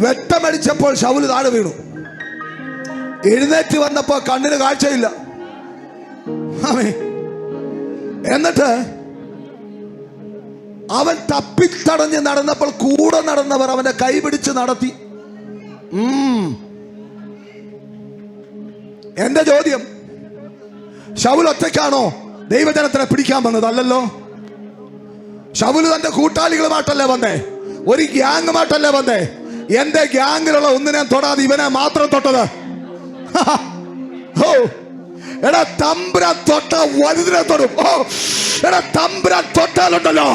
വെട്ടമടിച്ചപ്പോൾ ശൗല് താഴെ വീണു. എഴുന്നേറ്റ് വന്നപ്പോ കണ്ണിന് കാഴ്ചയില്ല. എന്നിട്ട് അവൻ തപ്പിത്തടഞ്ഞ് നടന്നപ്പോൾ കൂടെ നടന്നവർ അവന്റെ കൈ പിടിച്ച് നടത്തി. എന്റെ ചോദ്യം, ശൗൽ ഒറ്റയ്ക്കാണോ ദൈവജനത്തിനെ പിടിക്കാൻ വന്നത്? അല്ലല്ലോ. ശൗൽ തന്റെ കൂട്ടാളികളുമായിട്ടല്ലേ വന്നേ, ഒരു ഗ്യാങ്ങുമായിട്ടല്ലേ വന്നേ. എന്റെ ഗ്യാങ്ങിലുള്ള ഒന്നിനെ തൊടാതെ ഇവനെ മാത്രം തൊട്ടത്. എടാ തമ്പുരാൻ തൊട്ട വലുതിനെ തൊടും. എടാ തമ്പുരാൻ തൊട്ടാലുണ്ടല്ലോ,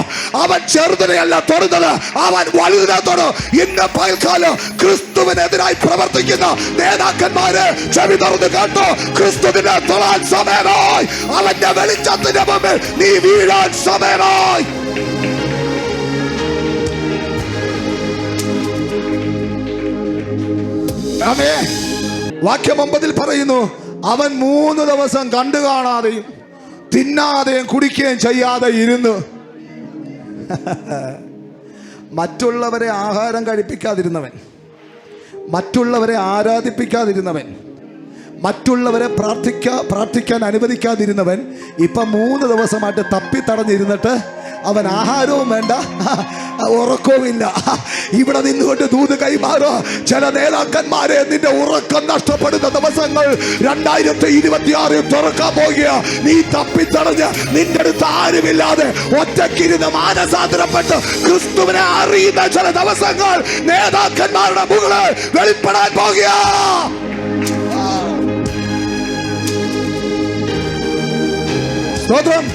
അവൻ ചെറുതിനെയല്ല തൊടുന്നത്, അവൻ വലുതിനെ തൊടും. ഇന്ന് പകൽക്കാലം ക്രിസ്തുവിനെതിരായി പ്രവർത്തിക്കുന്ന നേതാക്കന്മാര് ചെവി തുറന്ന് കേട്ടോ. ക്രിസ്തുവിനെ തൊടാൻ സമയമായി, അവന്റെ വെളിച്ചത്തിന്റെ മുമ്പിൽ നീ വീഴാൻ സമയമായി. വാക്യം 9 പറയുന്നു, അവൻ 3 ദിവസം കണ്ടു കാണാതെയും തിന്നാതെയും കുടിക്കുകയും ചെയ്യാതെ ഇരുന്നു. മറ്റുള്ളവരെ ആഹാരം കഴിപ്പിക്കാതിരുന്നവൻ, മറ്റുള്ളവരെ ആരാധിപ്പിക്കാതിരുന്നവൻ, മറ്റുള്ളവരെ പ്രാർത്ഥിക്കാൻ അനുവദിക്കാതിരുന്നവൻ ഇപ്പൊ 3 ദിവസമായിട്ട് തപ്പിത്തടഞ്ഞിരുന്നിട്ട് അവൻ ആഹാരവും വേണ്ട, ഉറക്കവുമില്ല. ഇവിടെ നിന്നുകൊണ്ട് ദൂത് കൈമാറോ. ചില നേതാക്കന്മാരെ നിന്റെ ഉറക്കം നഷ്ടപ്പെടുന്ന ദിവസങ്ങൾ 2026 തുറക്കാൻ പോകുക. നീ തപ്പിത്തടഞ്ഞ് നിന്റെ അടുത്ത് ആരുമില്ലാതെ ഒറ്റക്കിരുന്ന് മാനസാന്തരപ്പെട്ട് ക്രിസ്തുവിനെ അറിയുന്ന ചില ദിവസങ്ങൾ നേതാക്കന്മാരുടെ മുകളിൽ വെളിപ്പെടാൻ പോകുക. സ്തോത്രം.